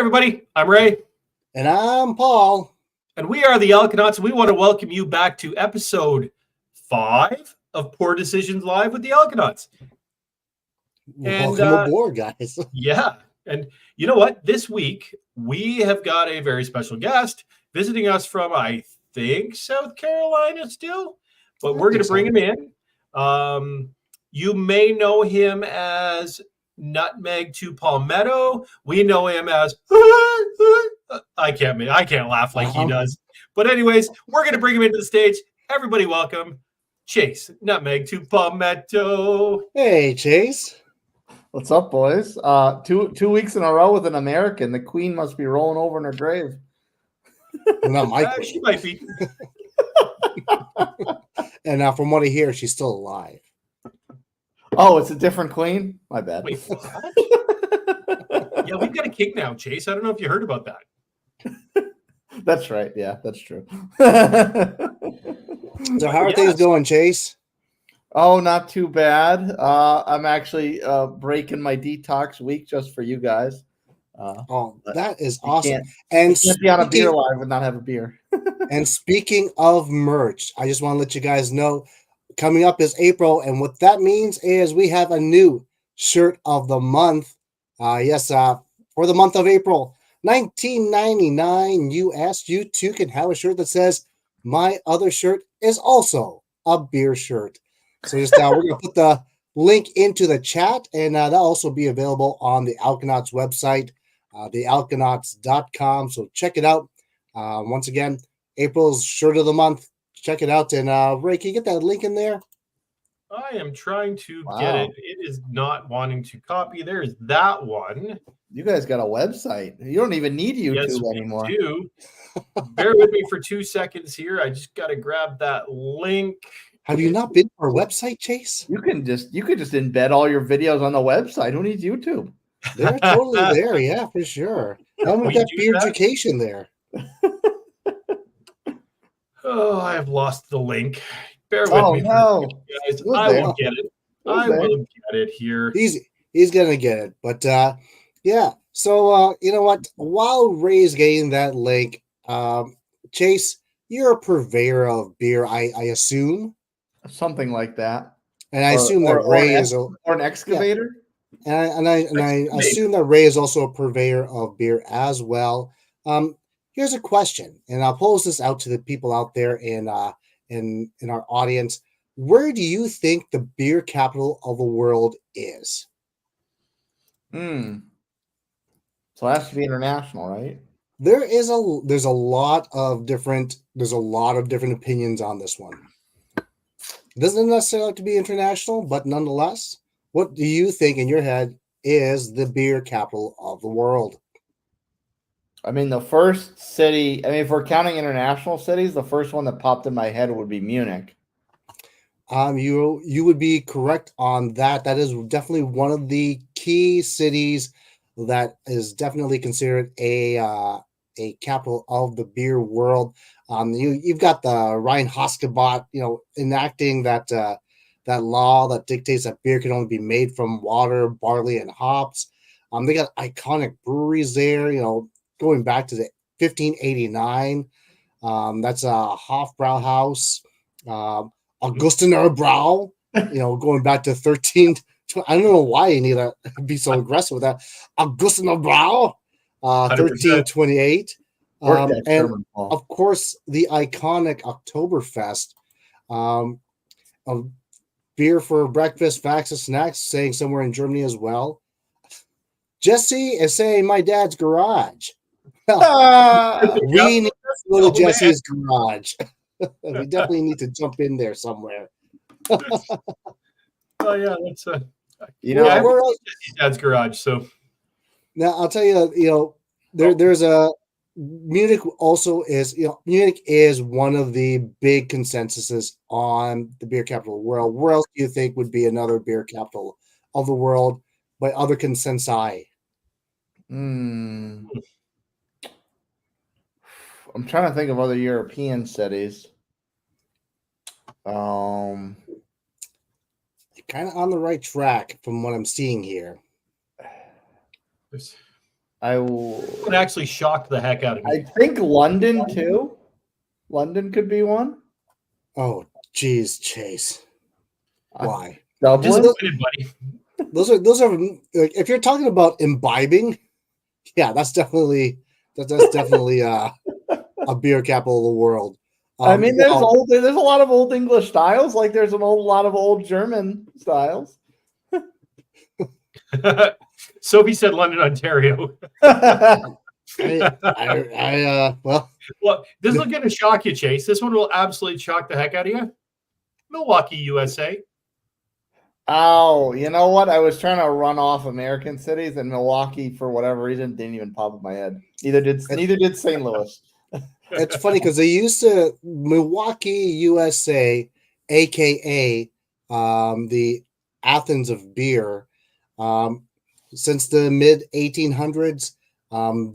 everybody. I'm Ray. And I'm Paul. And we are the Alconauts. We want to welcome you back to episode 5 of Poor Decisions Live with the Alconauts. Welcome aboard, guys. Yeah. And you know what? This week, we have got a very special guest visiting us from, I think, South Carolina still. But we're going to bring him in. You may know him as Nutmeg to Palmetto. We know him as I can't laugh like he does. But anyways, we're going to bring him into the stage. Everybody welcome Chase, Nutmeg to Palmetto. Hey, Chase. What's up, boys? Two weeks in a row with an American. The queen must be rolling over in her grave. Not my queen. She might be. And from what I hear, she's still alive. Oh, it's a different queen? My bad. Wait, what? Yeah, we've got a king now, Chase. I don't know if you heard about that. That's right. Yeah, that's true. So how are things going, Chase? Oh, not too bad. I'm actually breaking my detox week just for you guys. That is awesome. And can't be on a beer live and not have a beer. And speaking of merch, I just want to let you guys know, coming up is April, and what that means is we have a new shirt of the month. For the month of April, $19.99 US. You too can have a shirt that says, "My other shirt is also a beer shirt." So just we're going to put the link into the chat, and that'll also be available on the Alconauts website, thealconauts.com. So check it out. Once again, April's shirt of the month. Check it out. And Ray, can you get that link in there? I am trying to get it. It is not wanting to copy. There's that one. You guys got a website. You don't even need YouTube anymore. We do. Bear with me for 2 seconds here. I just got to grab that link. Have you not been to our website, Chase? You could just embed all your videos on the website. Who needs YouTube? They're totally there, yeah, for sure. And we've got beer education there. Oh, I have lost the link. Bear with me, no. guys. I will get it. I will get it here. He's gonna get it, but yeah. So you know what? While Ray's getting that link, Chase, you're a purveyor of beer, I assume. Something like that. And I assume that Ray is an excavator. Yeah. And I assume that Ray is also a purveyor of beer as well. Here's a question, and I'll pose this out to the people out there in our audience. Where do you think the beer capital of the world is? So it has to be international, right? There's a lot of different opinions on this one. It doesn't necessarily have to be international, but nonetheless, what do you think in your head is the beer capital of the world? I mean, the first city, if we're counting international cities, the first one that popped in my head would be Munich. You would be correct on that. That is definitely one of the key cities that is definitely considered a capital of the beer world. You've got the Reinheitsgebot, enacting that law that dictates that beer can only be made from water, barley, and hops. They got iconic breweries there, going back to the 1589. That's a Hofbrauhaus, Augustener Brau, going back to 13. I don't know why you need to be so aggressive with that. Augustener Brau, 1328. And of course, the iconic Oktoberfest, of beer for breakfast, facts and snacks, saying somewhere in Germany as well. Jesse is saying my dad's garage. We need to go to Jesse's garage. We definitely need to jump in there somewhere. Oh yeah, that's where else? Dad's garage. So now I'll tell you, there's a Munich also is, Munich is one of the big consensuses on the beer capital of the world. Where else do you think would be another beer capital of the world by other consensi? I'm trying to think of other European cities. You're kind of on the right track from what I'm seeing here. would actually shock the heck out of me. I think London too. London could be one. Oh, geez, Chase. Why? Dublin. Buddy. Those are like, if you're talking about imbibing, yeah, that's definitely a beer capital of the world. I mean, there's a lot of old English styles, like there's lot of old German styles. Sophie said London, Ontario. Well, this will going to shock you, Chase. This one will absolutely shock the heck out of you. Milwaukee, USA. Oh, you know what? I was trying to run off American cities, and Milwaukee, for whatever reason, didn't even pop in my head. Neither did St. Louis. It's funny because they used to Milwaukee, USA, aka the Athens of beer. Since the mid 1800s,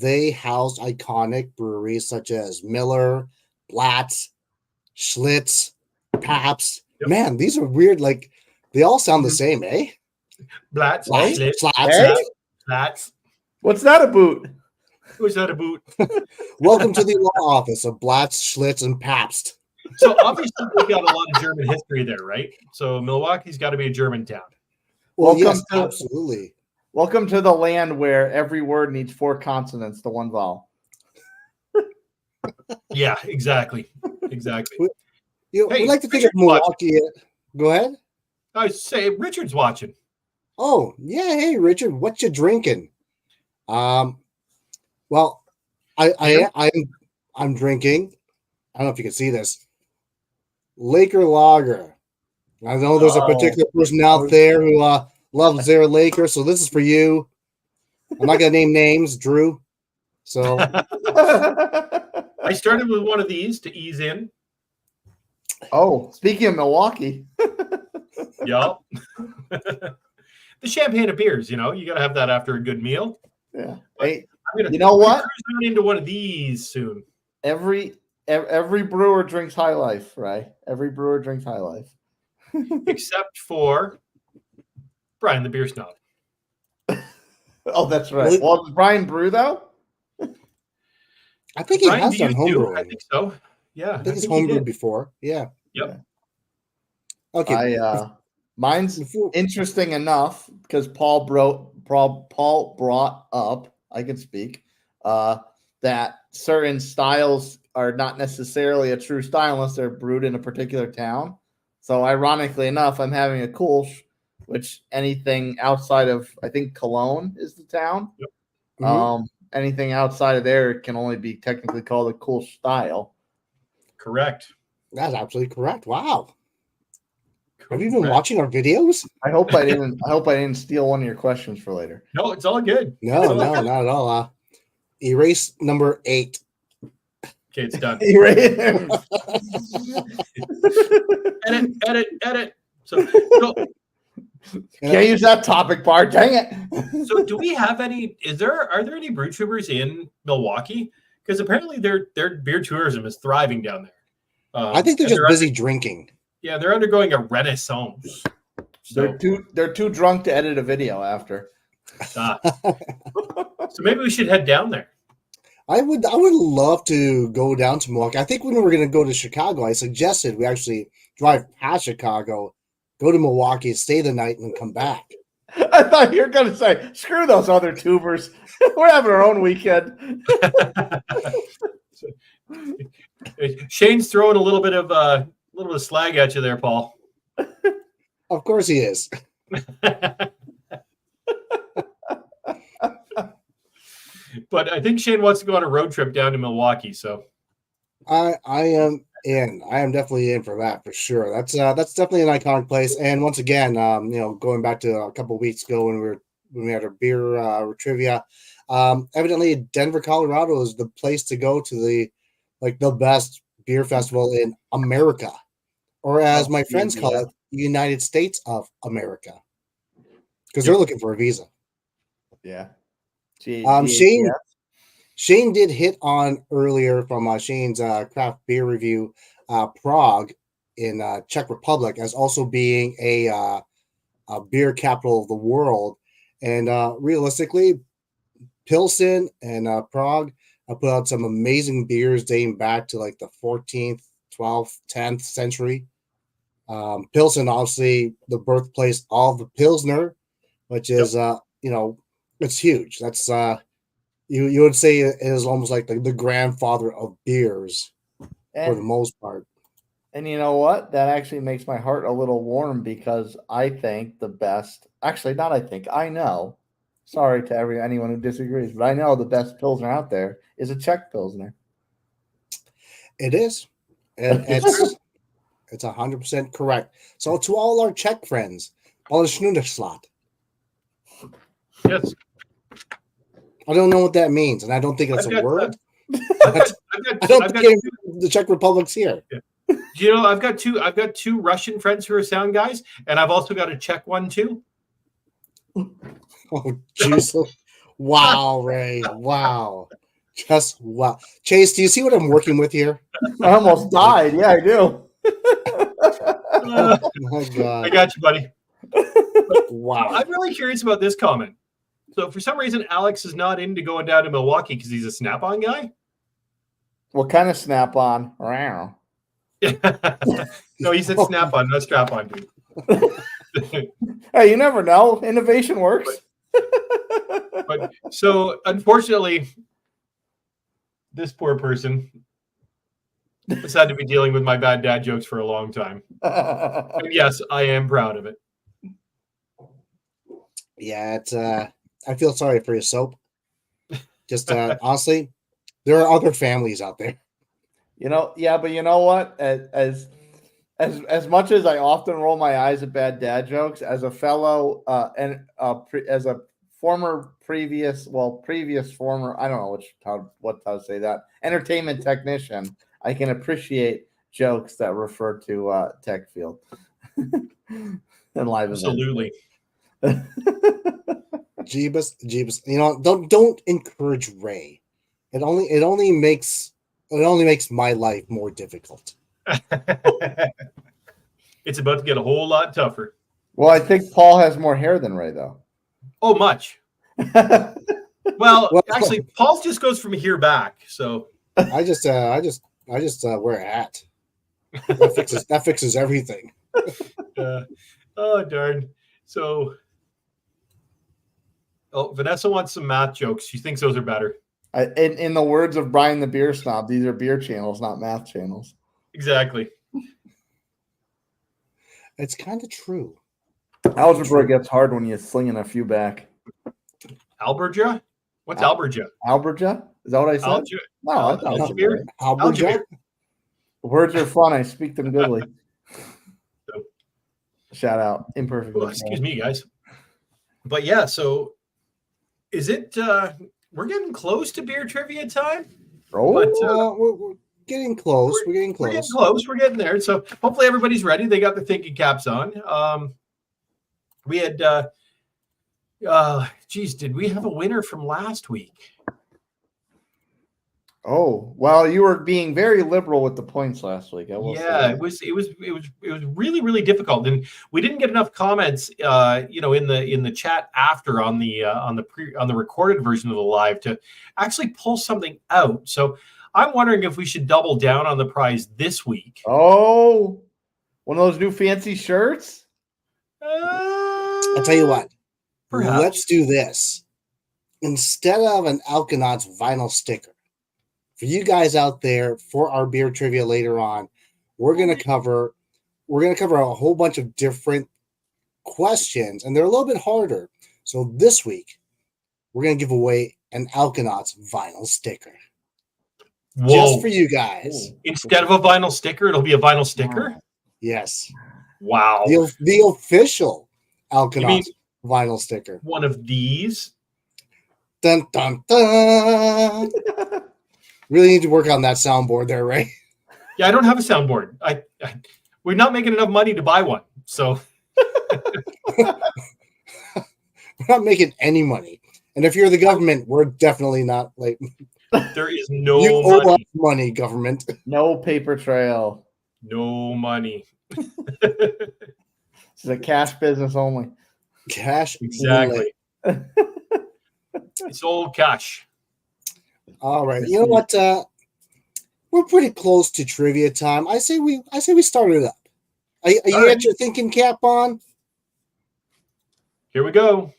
they housed iconic breweries such as Miller, Blatz, Schlitz, Pabst. Yep. Man, these are weird. Like they all sound the same, eh? Blatz, Blatz. What's that about? Who's that about? Welcome to the law office of Blatz, Schlitz, and Pabst. So obviously we got a lot of German history there, right? So Milwaukee's got to be a German town. Well, yes, absolutely. Welcome to the land where every word needs 4 consonants to 1 vowel. Yeah, exactly. Exactly. We like to think of Milwaukee. Go ahead. I say Richard's watching. Oh, yeah. Hey, Richard, what you drinking? Well, I'm drinking. I don't know if you can see this. Laker Lager. I know there's a particular person out there who loves their Lakers, so this is for you. I'm not gonna name names, Drew. So I started with one of these to ease in. Oh, speaking of Milwaukee. Yup. The champagne of beers, you got to have that after a good meal. Yeah. Hey, you know what? I'm into one of these soon. Every brewer drinks High Life, right? Every brewer drinks High Life. Except for Brian, the beer snob. Oh, that's right. Well, does Brian brew, though? I think he has done homebrewing. I think so. Yeah. I think he's homebrewed before. Yeah. Yep. Okay. Mine's interesting enough because Paul brought up, I can speak, that certain styles are not necessarily a true style unless they're brewed in a particular town. So ironically enough, I'm having a Kolsch, which anything outside of, I think Cologne is the town. Yep. Mm-hmm. Anything outside of there can only be technically called a Kolsch style. Correct. That's absolutely correct. Wow. Have you been watching our videos? I hope I didn't steal one of your questions for later. No, it's all good. No, not at all. Erase number 8. Okay, it's done. Edit. So can't use that topic bar. Dang it. So do we have any? Are there any brew tubers in Milwaukee? Because apparently their beer tourism is thriving down there. I think they're just busy drinking. Yeah, they're undergoing a renaissance. So. They're too drunk to edit a video after. So maybe we should head down there. I would love to go down to Milwaukee. I think when we were going to go to Chicago, I suggested we actually drive past Chicago, go to Milwaukee, stay the night, and then come back. I thought you were going to say, screw those other tubers. We're having our own weekend. Shane's throwing a little bit of slag at you there, Paul. Of course he is. But I think Shane wants to go on a road trip down to Milwaukee. So I am in. I am definitely in for that for sure. That's definitely an iconic place. And once again, going back to a couple of weeks ago when we had our beer trivia, evidently Denver, Colorado is the place to go to the best beer festival in America, or as my friends call it, the United States of America, because they're looking for a visa. Yeah. Shane did hit on earlier from Shane's craft beer review, Prague in Czech Republic as also being a beer capital of the world, and realistically, Pilsen and Prague put out some amazing beers dating back to like the 14th, 12th, 10th century. Pilsen, obviously, the birthplace of the Pilsner, which is it's huge. That's you would say it is almost like the grandfather of beers for the most part. And you know what? That actually makes my heart a little warm because I think the best, actually, not I think, I know. Sorry to anyone who disagrees, but I know the best Pilsner out there is a Czech Pilsner. It is. And it's 100% correct. So to all our Czech friends, all the Schnudderslot. Yes. I don't know what that means, and I don't think that's a word. I don't think the Czech Republic's here. Yeah. You know, I've got two Russian friends who are sound guys, and I've also got a Czech one too. Oh, Jesus. Wow, Ray. Wow. Just wow. Chase, do you see what I'm working with here? I almost died. Yeah, I do. Oh my God. I got you, buddy. Wow. I'm really curious about this comment. So for some reason, Alex is not into going down to Milwaukee because he's a Snap-on guy. What kind of Snap-on? Wow. No, he said Snap-on, not Strap-on, dude. Hey, you never know. Innovation works. But so unfortunately, this poor person has had to be dealing with my bad dad jokes for a long time. And yes, I am proud of it. Yeah, it's I feel sorry for your soap. Just honestly, there are other families out there. You know, yeah, but you know what? As much as I often roll my eyes at bad dad jokes, as a fellow as a previous former, I don't know what to say that, entertainment technician, I can appreciate jokes that refer to tech field and live Absolutely. Jeebus. You know, don't encourage Ray. It only makes my life more difficult. It's about to get a whole lot tougher. Well, I think Paul has more hair than Ray, though. Oh, much. Well, actually, Paul just goes from here back. So I just wear a hat. That fixes everything. Oh darn! So, Vanessa wants some math jokes. She thinks those are better. In the words of Brian the Beer Snob, these are beer channels, not math channels. Exactly. It's kind of true. Algebra gets hard when you're slinging a few back. Alberja? What's Alberja? Alberja? Is that what I said? No, I thought Algebra. Alberja. Words are fun. I speak them goodly. Shout out. Imperfect. Oh, excuse me, guys. But yeah, so is it we're getting close to beer trivia time? Oh, but, we're getting close. We're getting close. We're getting close. We're getting there. So hopefully everybody's ready. They got their thinking caps on. We had did we have a winner from last week? Oh, well, you were being very liberal with the points last week. It was really, really difficult, and we didn't get enough comments, in the chat after on the recorded version of the live to actually pull something out. So I'm wondering if we should double down on the prize this week. Oh, one of those new fancy shirts. I'll tell you what. Perhaps. Let's do this. Instead of an Alconauts vinyl sticker, for you guys out there for our beer trivia later on, we're gonna cover a whole bunch of different questions, and they're a little bit harder. So this week, we're gonna give away an Alconauts vinyl sticker. Whoa. Just for you guys. Instead of a vinyl sticker, it'll be a vinyl sticker? Yes. Wow. The official Alconauts vinyl sticker. One of these? Dun, dun, dun. Really need to work on that soundboard there, Ray. Yeah, I don't have a soundboard. We're not making enough money to buy one. So we're not making any money. And if you're the government, we're definitely not like there is no you owe money. Us money, government. No paper trail. No money. It's a cash business only. Cash exactly. It's old cash. All right. You know what? We're pretty close to trivia time. I say we start it up. Are you at your thinking cap on? Here we go.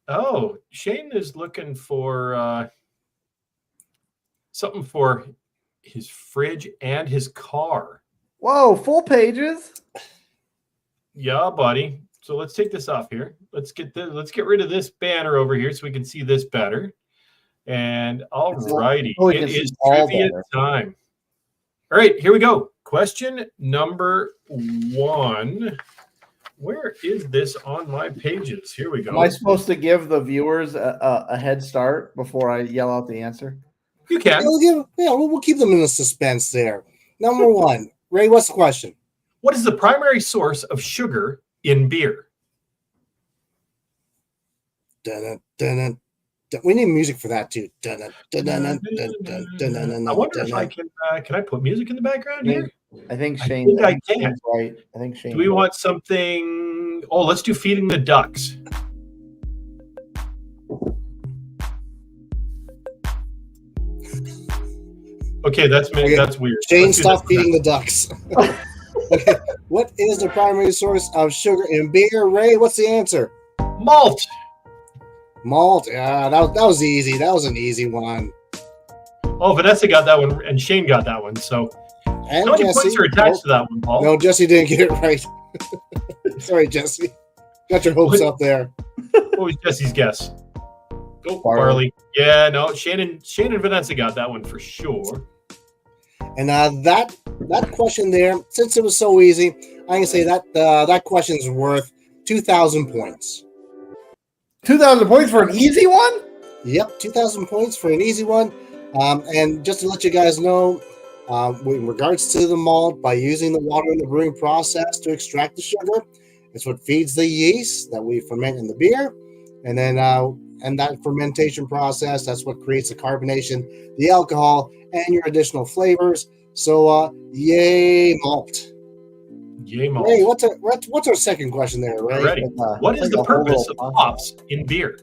Oh, Shane is looking for something for his fridge and his car. Whoa, full pages. Yeah, buddy. So let's take this off here. Let's get rid of this banner over here so we can see this better. And all righty, it is trivia time. All right, here we go. Question number 1. Where is this on my pages? Here we go. Am I supposed to give the viewers a head start before I yell out the answer? You can. We'll keep them in the suspense there. Number 1. Ray, what's the question? What is the primary source of sugar in beer? We need music for that too. I wonder if I can I put music in the background here? I think Shane's right. I think Shane. Do we want something? Oh, let's do feeding the ducks. Okay, that's weird. Shane, stop feeding the ducks. Okay, what is the primary source of sugar in beer? Ray, what's the answer? Malt. Malt. Yeah, that was easy. That was an easy one. Oh, Vanessa got that one, and Shane got that one. So, and how many points are attached to that one, Paul? No, Jesse didn't get it right. Sorry, Jesse. Got your hopes up there. What was Jesse's guess? Go, Barley. Yeah, no, Shane and Vanessa got that one for sure. And that question there, since it was so easy, I can say that question's worth 2,000 points. 2,000 points for an easy one? Yep, 2,000 points for an easy one. And just to let you guys know, in regards to the malt, by using the water in the brewing process to extract the sugar, it's what feeds the yeast that we ferment in the beer. And then and that fermentation process, that's what creates the carbonation, the alcohol, and your additional flavors. So, yay malt. Yay malt. Ray, what's our second question there, Ray? Ready. What is the purpose of hops in beer?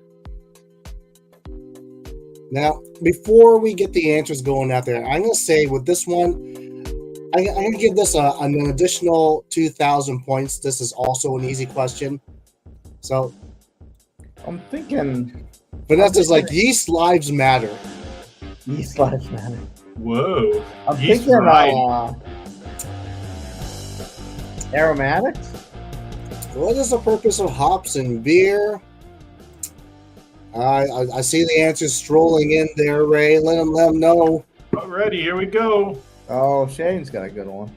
Now, before we get the answers going out there, I'm going to say with this one, I'm going to give this an additional 2,000 points. This is also an easy question. So, I'm thinking... Vanessa's like, yeast lives matter. Yeast lives matter. Whoa. I'm thinking aromatics? What is the purpose of hops in beer? I see the answers strolling in there, Ray. Let them know. Alrighty, here we go. Oh, Shane's got a good one.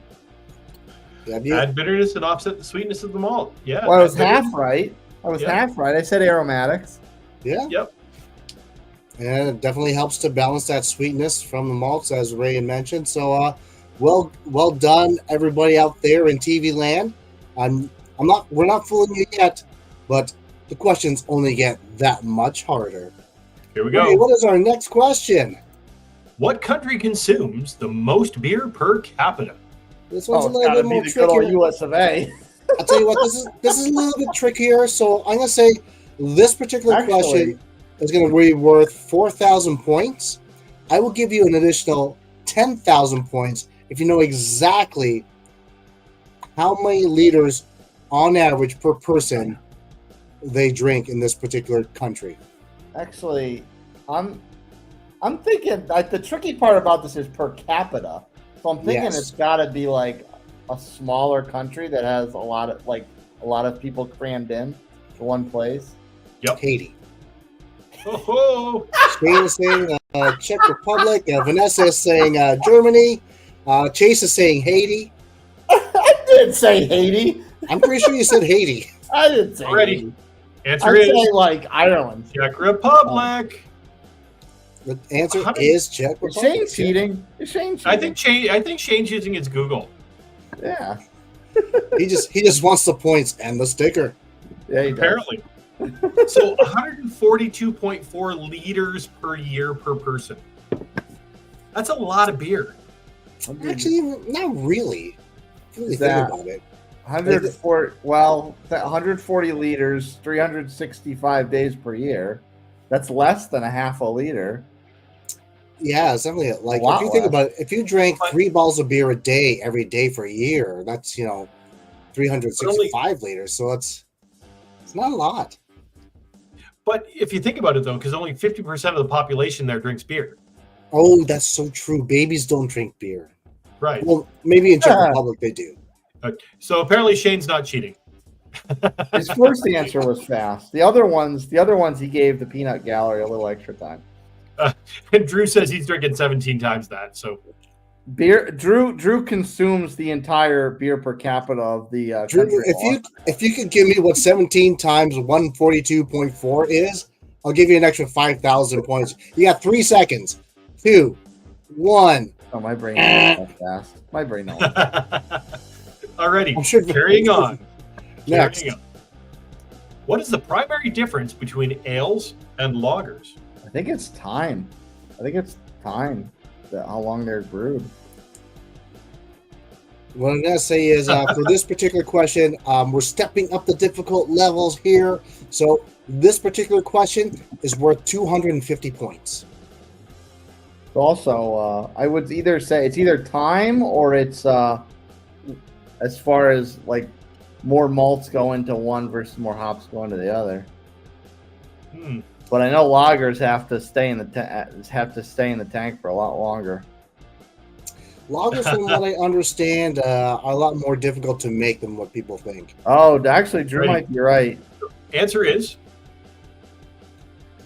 Add bitterness and offset the sweetness of the malt. Yeah. Well, I was half right. I said aromatics. Yeah. Yep. And it definitely helps to balance that sweetness from the malts, as Ray had mentioned. So, well done, everybody out there in TV land. We're not fooling you yet, but the questions only get that much harder. Here we go. Okay, what is our next question? What country consumes the most beer per capita? This one's a little bit more tricky. US of A. I'll tell you what, this is a little bit trickier. So I'm gonna say this particular question is gonna be worth 4,000 points. I will give you an additional 10,000 points if you know exactly how many liters on average per person they drink in this particular country. Actually, I'm thinking the tricky part about this is per capita. So I'm thinking It's got to be like a smaller country that has a lot of people crammed in to one place. Yep. Haiti. Oh. Spain is saying Czech Republic. Vanessa is saying Germany. Chase is saying Haiti. I didn't say Haiti. I'm pretty sure you said Haiti. I didn't say Haiti. Answer is like Ireland. Czech Republic. The answer is Czech Republic. Shane's cheating. I think Shane's using his Google. Yeah. he just wants the points and the sticker. Yeah, apparently. So 142.4 liters per year per person. That's a lot of beer. Actually, not really. Really think about it. 140 liters, 365 days per year. That's less than a half a liter. Yeah, it's definitely like lot if you think less. about it, if you drank 3 bottles of beer a day every day for a year, that's 365 liters. So it's not a lot. But if you think about it, though, because only 50% of the population there drinks beer. Oh, that's so true. Babies don't drink beer. Right. Well, maybe in Czech Republic they do. So apparently Shane's not cheating. His first answer was fast. The other ones he gave the peanut gallery a little extra time. And Drew says he's drinking 17 times that. So Beer. Drew consumes the entire beer per capita of the Drew, country. if you could give me what 17 times 142.4 is, I'll give you an extra 5,000 points. You got 3 seconds. 2, 1. Oh, my brain don't work that fast. My brain don't work. alrighty, I'm sure- carrying on. Next. Carrying on. What is the primary difference between ales and lagers? I think it's time. How long they're brewed. What I'm going to say is for this particular question, we're stepping up the difficult levels here. So this particular question is worth 250 points. Also, I would either say it's either time or it's as far as like more malts go into one versus more hops go into the other. But I know lagers have to stay in the tank for a lot longer. Lagers, from what I understand, are a lot more difficult to make than what people think. Oh, actually, Drew might be right. Answer is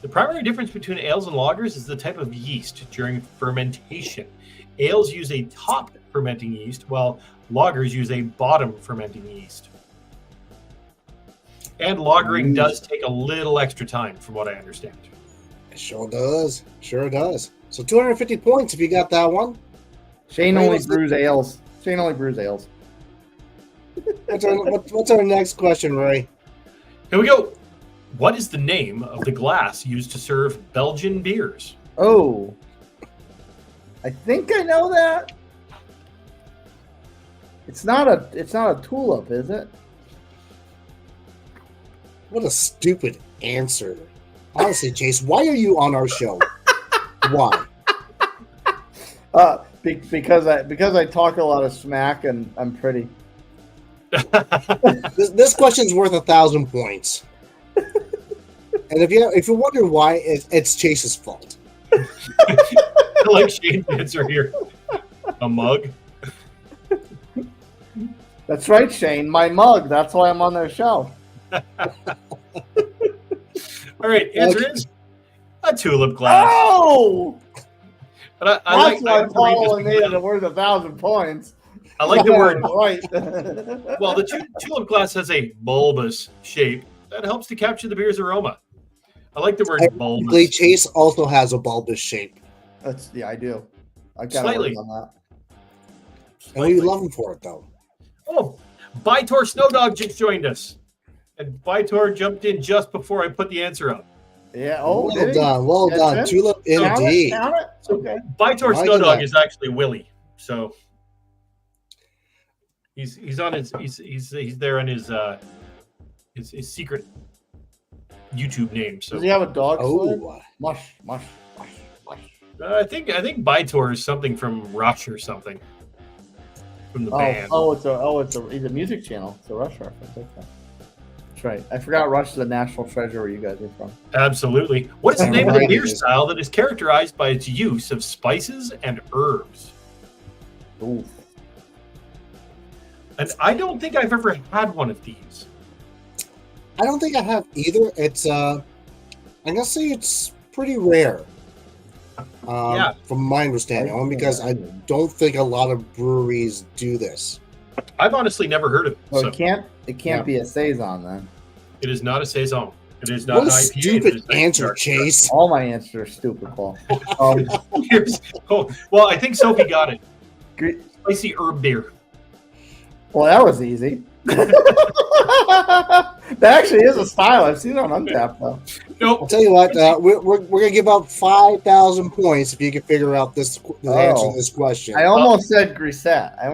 the primary difference between ales and lagers is the type of yeast during fermentation. Ales use a top fermenting yeast, while lagers use a bottom fermenting yeast. And lagering does take a little extra time, from what I understand. It sure does. Sure does. So 250 points if you got that one. Shane Ray, only what's brews ales. Shane only brews ales. What's our next question, Ray? Here we go. What is the name of the glass used to serve Belgian beers? Oh, I think I know that. It's not a tulip, is it? What a stupid answer. Honestly, Chase, why are you on our show? Why? Because I talk a lot of smack and I'm pretty. This question's worth 1,000 points. And if you're wondering why, it's Chase's fault. I like Shane's answer here. A mug. That's right, Shane. My mug. That's why I'm on their show. All right, answer is a tulip glass. Oh, But that's why to read Paul this made one. it worth 1,000 points. I like the word. Right. Well, the tulip glass has a bulbous shape that helps to capture the beer's aroma. I like the word Ironically, bulbous. Chase also has a bulbous shape. I do. I got to Slightly. work on that. And we love him for it, though. Oh, Vitor Snowdog just joined us. And Vitor jumped in just before I put the answer up. Yeah. Oh, Well did he? done. Well That's done. it? Tulip Count it, indeed. count it? Okay. Vitor Like Snowdog that. is actually Willie. So he's on his he's there on his secret YouTube name. So Does he have a dog? sled? Oh, Mush, mush, mush, mush. I think Vitor is something from Rush or something from the band. He's a music channel. It's a Rush reference. Okay. That's right. I forgot Rush is a national treasure where you guys are from. Absolutely. What is the name of the Right. beer style that is characterized by its use of spices and herbs? Ooh. And I don't think I've ever had one of these. I don't think I have either. It's I'm gonna say it's pretty rare. Yeah. From my understanding, only because I don't think a lot of breweries do this. I've honestly never heard of it. So So it can't be a saison then. it is not a saison. It is not What an a IPA. It stupid is not answer, dark. Chase. All my answers are stupid, Paul. Well, I think Sophie got it. Gre- Spicy herb beer. Well, that was easy. That actually is a style. I've seen it on Untappd, though. I'll Nope. tell you what, we're gonna give out 5,000 points if you can figure out the answer to this question. I almost said grisette. I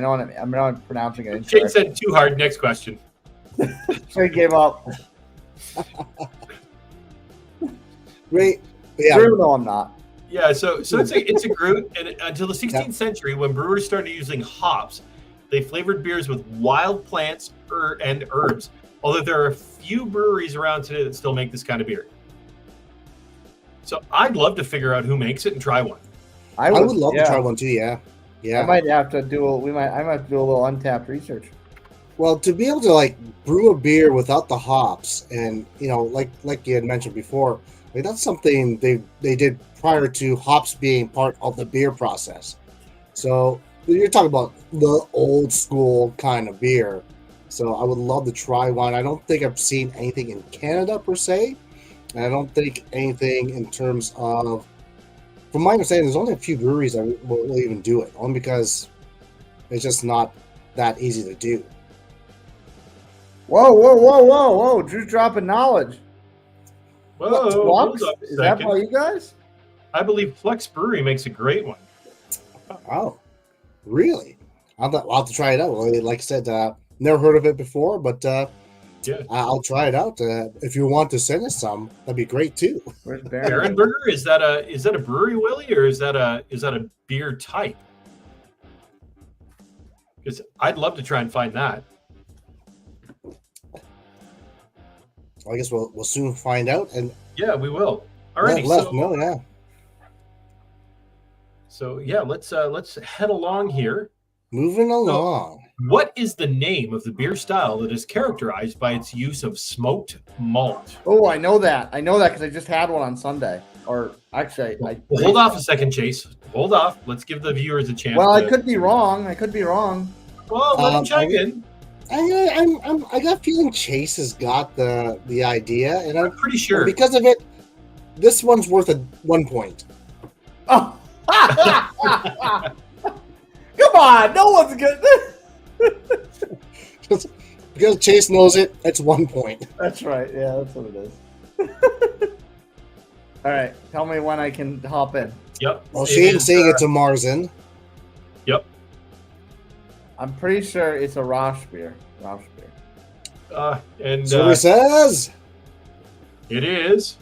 know I'm not pronouncing it Shane incorrectly. said too hard. Next question. I gave up. Right? Yeah. Drew, no, I'm not. Yeah, so it's a Groot, and until the 16th century, when brewers started using hops, they flavored beers with wild plants and herbs. Although there are a few breweries around today that still make this kind of beer. So I'd love to figure out who makes it and try one. I would love to try one too. Yeah. I might have to do. I might have to do a little untapped research. Well, to be able to like brew a beer without the hops, and like you had mentioned before, like that's something they did prior to hops being part of the beer process. So you're talking about the old school kind of beer. So I would love to try one. I don't think I've seen anything in Canada per se, and I don't think anything in terms of, from my understanding, there's only a few breweries that will even do it, only because it's just not that easy to do. Whoa! Drew's dropping knowledge. Whoa, Flux? Is that by you guys? I believe Flex Brewery makes a great one. Oh, really? I'll have to try it out. Like I said, never heard of it before, but yeah, I'll try it out. If you want to send us some, that'd be great too. Where's Baron Burger? Is that a brewery, Willie, or is that a beer type? Because I'd love to try and find that. I guess we'll soon find out. And yeah, we will. All right. So yeah, let's head along here. Moving along. So, what is the name of the beer style that is characterized by its use of smoked malt? Oh, I know that because I just had one on Sunday. Or actually, Well, hold off a second, Chase. Hold off. Let's give the viewers a chance. Well, I could be wrong. Well, let him chime in. I got a feeling Chase has got the idea, and I'm pretty sure because of it. This one's worth 1 point. Oh, come on! No one's good. Because Chase knows it, it's 1 point. That's right. Yeah, that's what it is. All right, tell me when I can hop in. Yep. Well, Shane's saying it's a Marzen. Yep. I'm pretty sure it's a Rausch beer. And so he says it is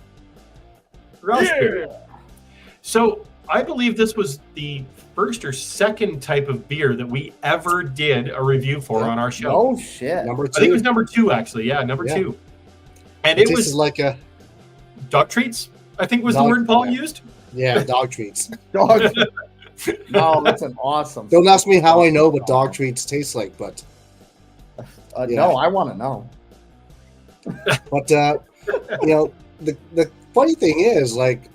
Rausch beer. So I believe this was the first or second type of beer that we ever did a review for on our show. Oh shit! Number 2. I think it was number 2 actually. Yeah, number 2. And it was like a dog treats. I think was the word Paul used. Yeah, dog treats. Dog. No, that's an awesome. Don't ask me how I know what dog treats taste like, but no, I want to know. But the funny thing is, like,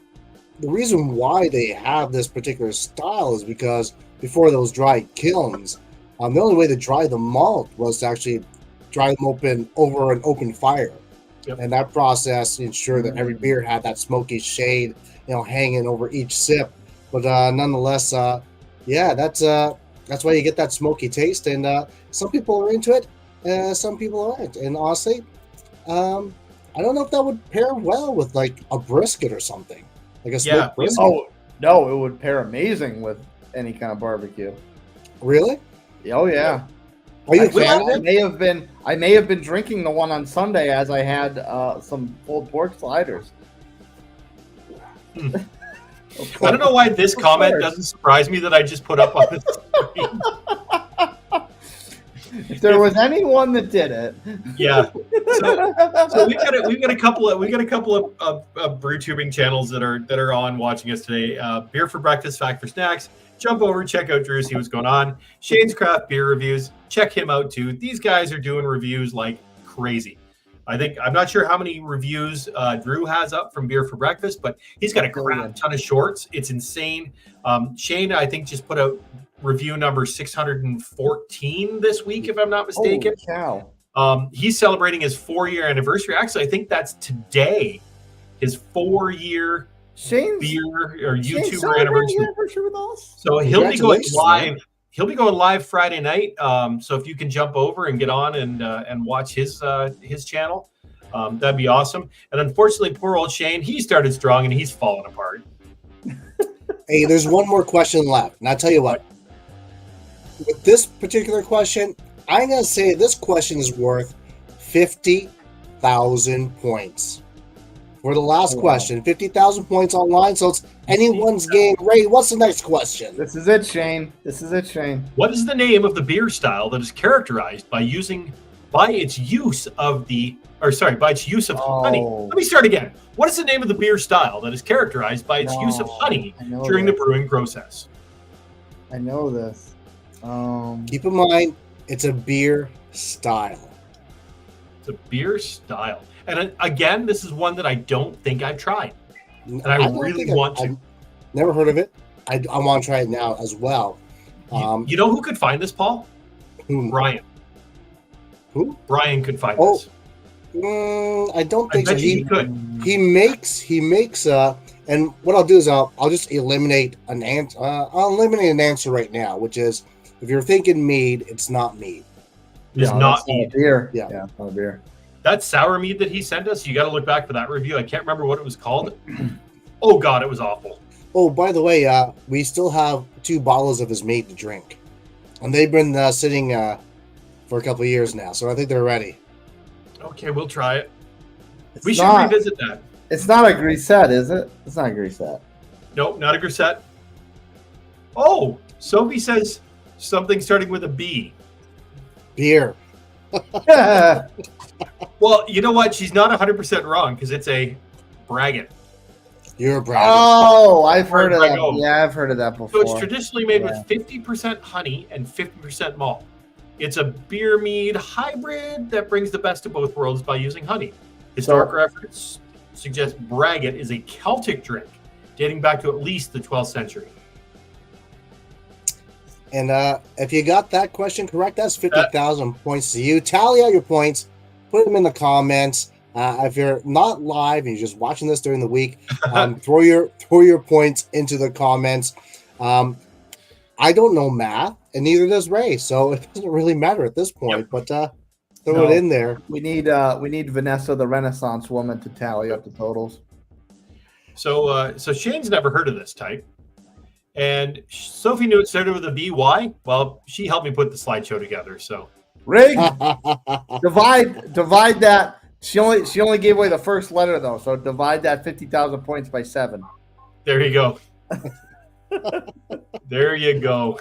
the reason why they have this particular style is because before those dry kilns, the only way to dry the malt was to actually dry them open over an open fire. Yep. And that process ensured that every beer had that smoky shade, hanging over each sip. But nonetheless, that's why you get that smoky taste. And some people are into it, some people aren't. And honestly, I don't know if that would pair well with like a brisket or something, like a smoked brisket. Oh no, it would pair amazing with any kind of barbecue. Really? Oh yeah. Are you a fan of it? I may have been drinking the one on Sunday as I had some pulled pork sliders. I don't know why this comment doesn't surprise me that I just put up on the screen. If there was anyone that did it, yeah. So we've got a couple of brew tubing channels that are on watching us today. Beer for Breakfast, Fact for Snacks. Jump over, check out Drew, see what's going on. Shane's Craft Beer Reviews, check him out too. These guys are doing reviews like crazy. I'm not sure how many reviews Drew has up from Beer for Breakfast, but he's got a crap ton of shorts. It's insane. Shane, I think, just put out review number 614 this week, if I'm not mistaken. Holy cow. He's celebrating his 4-year anniversary. Actually, I think that's today, his 4-year beer or YouTuber anniversary with us. So he'll be going live. Man. He'll be going live Friday night. So if you can jump over and get on and watch his channel, that'd be awesome. And unfortunately, poor old Shane, he started strong and he's fallen apart. Hey, there's one more question left, and I'll tell you what. With this particular question, I'm gonna say this question is worth 50,000 points. For the last Wow. question, 50,000 points online, so it's anyone's game. Ray, what's the next question? This is it, Shane. This is it, Shane. What is the name of the beer style that is characterized by its use of honey? Oh. Let me start again. What is the name of the beer style that is characterized by its use of No, honey I know during the this. brewing process? I know this. Keep in mind, it's a beer style. It's a beer style. And again, this is one that I don't think I've tried. And I don't really think want to. I've never heard of it. I want to try it now as well. You know who could find this, Paul? Brian. Who? Brian could find Oh, this. I don't think so. bet you he could. He makes and what I'll do is I'll just eliminate an answer. I'll eliminate an answer right now, which is if you're thinking mead, it's not mead. It's No, not that's mead. a beer. Yeah. Yeah, it's not a beer. That sour mead that he sent us, you got to look back for that review. I can't remember what it was called. Oh, God, it was awful. Oh, by the way, we still have 2 bottles of his mead to drink, and they've been sitting for a couple of years now, so I think they're ready. Okay, we'll try it. It's We should not, revisit that. It's not a grisette, is it? It's not a grisette. Nope, not a grisette. Oh, Sophie says something starting with a B. Beer. Well, you know what? She's not 100% wrong because it's a braggot. You're a bragger. Oh, I've heard of that. Brago. Yeah, I've heard of that So before. it's traditionally made Yeah. with 50% honey and 50% malt. It's a beer mead hybrid that brings the best of both worlds by using honey. Historic reference suggests braggot is a Celtic drink dating back to at least the 12th century. And if you got that question correct, that's 50,000 points to you. Tally out your points. Put them in the comments. If you're not live and you're just watching this during the week, throw your points into the comments. I don't know math, and neither does Ray, so it doesn't really matter at this point. But throw it in there. We need Vanessa, the Renaissance woman, to tally up the totals. So Shane's never heard of this type. And Sophie knew it started with a B. Why? Well, she helped me put the slideshow together. So Rig, divide that. She only gave away the first letter though, so divide that 50,000 points by 7. there you go. There you go.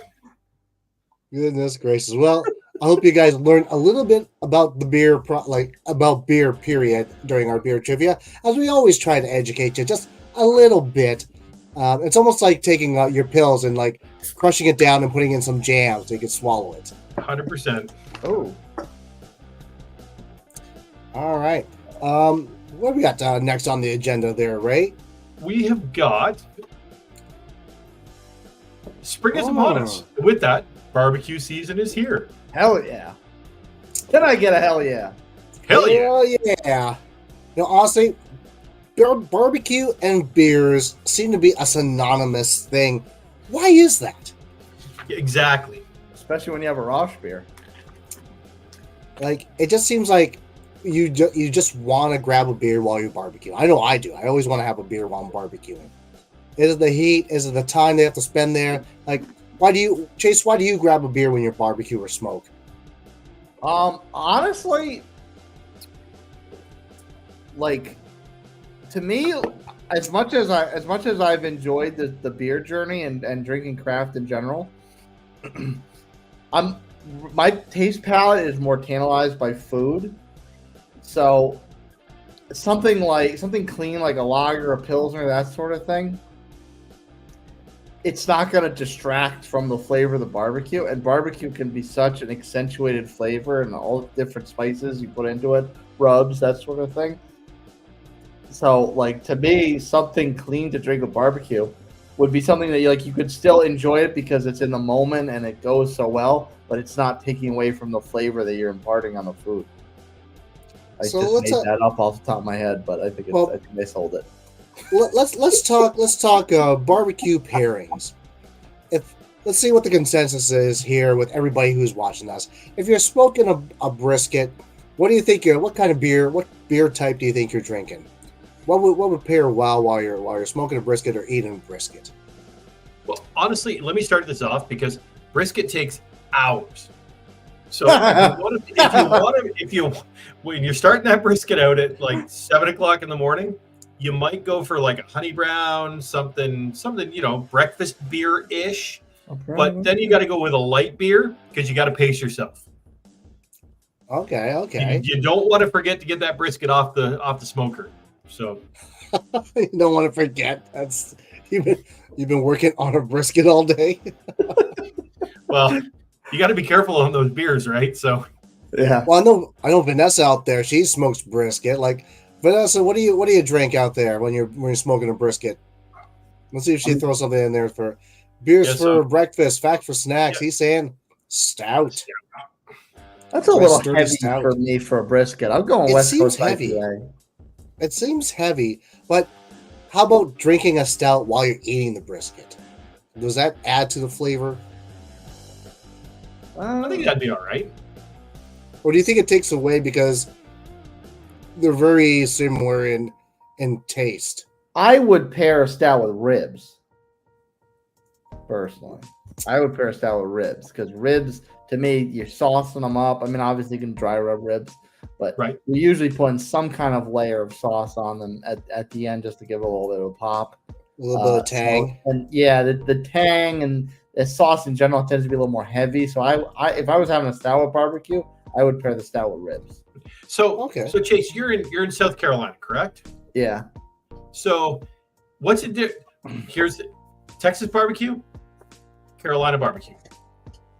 Goodness gracious. Well, I hope you guys learned a little bit about the beer, about beer, period, during our beer trivia, as we always try to educate you just a little bit. It's almost like taking your pills and like crushing it down and putting in some jam so you can swallow it. 100%. Oh, All right. What we got next on the agenda there, Ray? We have got spring is upon us. With that, barbecue season is here. hell yeah! Can I get a hell yeah? Hell yeah. Hell yeah. You know, honestly, barbecue and beers seem to be a synonymous thing. Why is that? Exactly. Especially when you have a Rosh beer. Like, it just seems like you just want to grab a beer while you barbecue. I know I do. I always want to have a beer while I'm barbecuing. Is it the heat? Is it the time they have to spend there? Like, why do you grab a beer when you're barbecue or smoke? Honestly, like, to me, as much as I've enjoyed the beer journey and drinking craft in general, my taste palate is more tantalized by food. So something clean like a lager, a pilsner, that sort of thing, it's not going to distract from the flavor of the barbecue. And barbecue can be such an accentuated flavor and all the different spices you put into it, rubs, that sort of thing. So, like, to me, something clean to drink with barbecue would be something that you could still enjoy it because it's in the moment and it goes so well, but it's not taking away from the flavor that you're imparting on the food. I just made that up off the top of my head, but I think I sold it. Let's talk barbecue pairings. Let's see what the consensus is here with everybody who's watching us. If you're smoking a brisket, what do you think what beer type do you think you're drinking? What would pair well while you're smoking a brisket or eating a brisket? Well, honestly, let me start this off because brisket takes hours. So when you're starting that brisket out at like 7 o'clock in the morning, you might go for like a honey brown, something, breakfast beer-ish. But then you got to go with a light beer because you got to pace yourself. Okay. You don't want to forget to get that brisket off the smoker. So You don't want to forget. That's you've been working on a brisket all day. well, you got to be careful on those beers, right? So Yeah. Well, I know Vanessa out there. She smokes brisket. Like Vanessa, what do you drink out there when you're smoking a brisket? Let's see if she throws something in there for beers for breakfast, fact for snacks. He's saying stout. That's a little heavy stout for me for a brisket. I'm going It West seems Coast heavy. IPA. It seems heavy, but how about drinking a stout while you're eating the brisket? Does that add to the flavor? I think that'd be all right. Or do you think it takes away because they're very similar in taste? I would pair a stout with ribs. Personally, I would pair a stout with ribs because ribs, to me, you're saucing them up. I mean, obviously you can dry rub ribs, but we usually put in some kind of layer of sauce on them at the end just to give a little bit of a pop. A little bit of tang. And yeah, the tang and the sauce in general tends to be a little more heavy. So I if I was having a stout with barbecue, I would pair the stout with ribs. So Chase, you're in South Carolina, correct? Yeah. So what's it? Here's Texas barbecue, Carolina barbecue.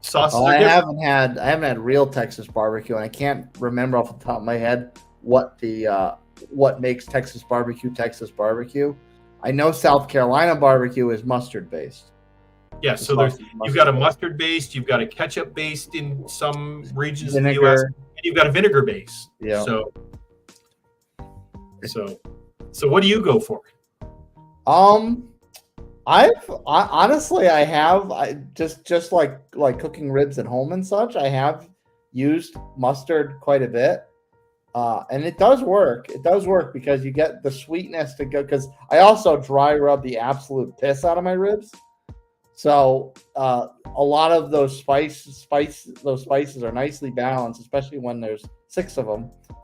Sauces. I haven't had real Texas barbecue, and I can't remember off the top of my head what makes Texas barbecue. I know South Carolina barbecue is mustard based. Yeah, so you've got a mustard based, you've got a ketchup based in some regions of the U.S., and you've got a vinegar base. Yeah. So what do you go for? Honestly just like cooking ribs at home and such. I have used mustard quite a bit, and it does work. It does work because you get the sweetness to go. Because I also dry rub the absolute piss out of my ribs, so a lot of those spices are nicely balanced, especially when there's 5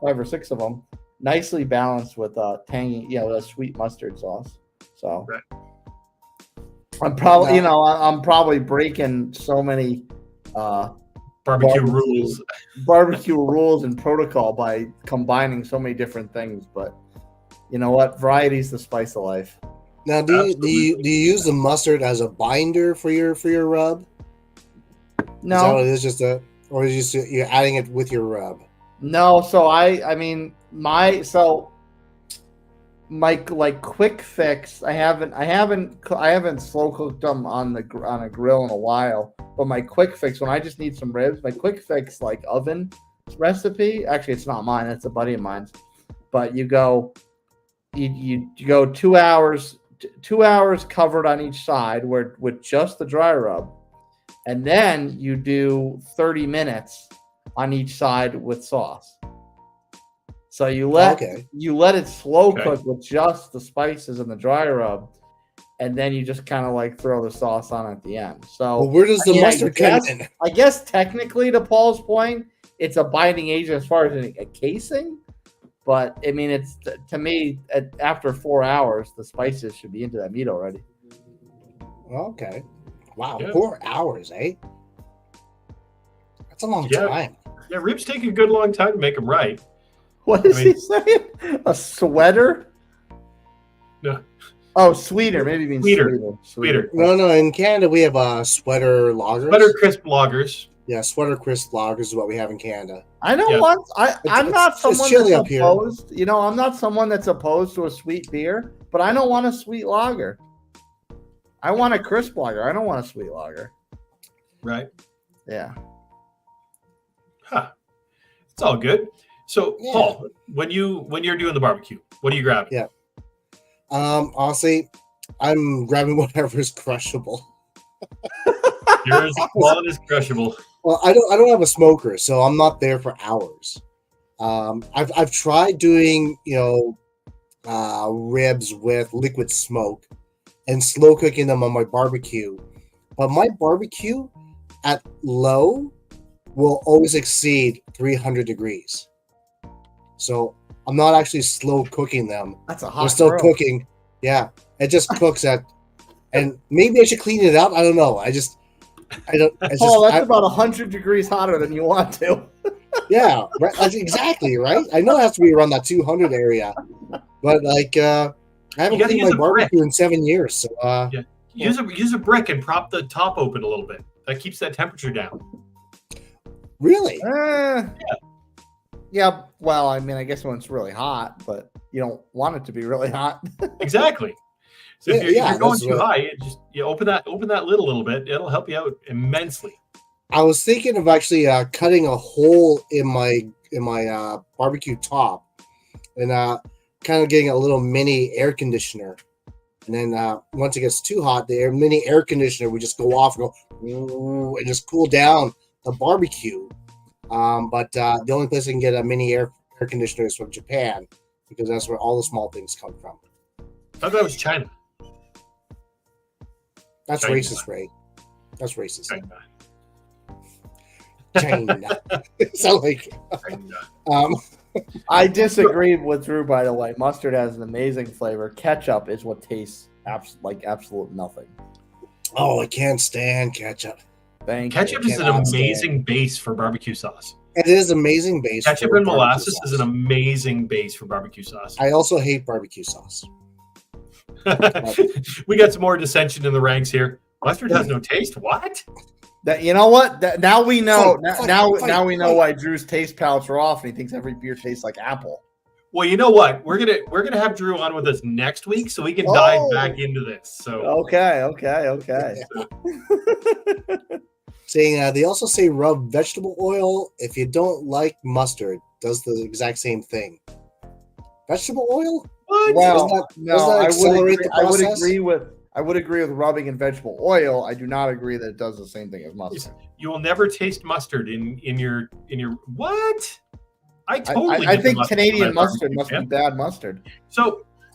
or 6 of them, nicely balanced with tangy, a sweet mustard sauce. So. Right. I'm probably breaking so many barbecue rules and protocol by combining so many different things. But you know what? Variety is the spice of life. Now, do you use the mustard as a binder for your rub? No, is that what it is, or is you're adding it with your rub? No, so my quick fix. I haven't slow cooked them on a grill in a while. But my quick fix, when I just need some ribs, my quick fix oven recipe. Actually, it's not mine. It's a buddy of mine's. But you go 2 hours, 2 hours covered on each side, with just the dry rub, and then you do 30 minutes on each side with sauce. So you let it slow cook with just the spices and the dry rub, and then you just kind of throw the sauce on at the end. So where does the mustard come in? I guess technically, to Paul's point, it's a binding agent as far as a casing, but I mean, it's to me after 4 hours, the spices should be into that meat already. Okay, wow, 4 hours, eh? That's a long time. Yeah, ribs take a good long time to make them right. What is he saying? A sweater? No. Oh, sweeter. Maybe it means sweeter. No. In Canada, we have sweater lagers. Sweater crisp lagers. Yeah, sweater crisp lagers is what we have in Canada. I know what I'm not someone chilly that's up here. opposed. I'm not someone that's opposed to a sweet beer, but I don't want a sweet lager. I want a crisp lager. I don't want a sweet lager. Right. Yeah. Huh. It's all good. So, Paul, when you're doing the barbecue, what are you grabbing? Yeah. Honestly, I'm grabbing whatever's crushable. Yours is crushable. Well, I don't have a smoker, so I'm not there for hours. I've tried doing ribs with liquid smoke and slow cooking them on my barbecue, but my barbecue at low will always exceed 300 degrees. So I'm not actually slow cooking them. That's a They're hot still grill. cooking. Yeah, it just cooks at, and maybe I should clean it out. I don't know. I don't. It's Oh, just, that's about 100 degrees hotter than you want to. yeah, right. That's exactly right. I know it has to be around that 200 area, but like, I haven't gotta cleaned use my a brick. barbecue in 7 years. So, Yeah. Use a brick and prop the top open a little bit. That keeps that temperature down. really, Yeah. Well, I mean, I guess when it's really hot, but you don't want it to be really hot. Exactly. So if Yeah, you're going that's too what- high, you open that lid a little bit. It'll help you out immensely. I was thinking of actually cutting a hole in my barbecue top, and kind of getting a little mini air conditioner. And then once it gets too hot, the mini air conditioner would just go off and go and just cool down the barbecue. But the only place I can get a mini air conditioner is from Japan, because that's where all the small things come from. I thought that was China. That's China. racist, Ray. That's racist. China. China. So like, China. I disagree with Drew, by the way. Mustard has an amazing flavor. Ketchup is what tastes like absolute nothing. oh, I can't stand ketchup. Thank Ketchup you. is an cannot amazing base for barbecue sauce. It is amazing base. Ketchup for and barbecue molasses is sauce. an amazing base for barbecue sauce. I also hate barbecue sauce. We got some more dissension in the ranks here. Mustard has no taste. What? That, you know what? Now we know. Fight, now we know fight. why Drew's taste palates are off, and he thinks every beer tastes like apple. Well, you know what? We're gonna have Drew on with us next week, so we can dive back into this. So Okay. Saying they also say rub vegetable oil if you don't like mustard. Does the exact same thing. Vegetable oil? what? Well, Doesn't no, that I accelerate would, the I would process? agree with rubbing in vegetable oil. I do not agree that it does the same thing as mustard. You will never taste mustard in your what? I totally. I get the think mustard Canadian from that mustard barbecue, must be man. bad mustard.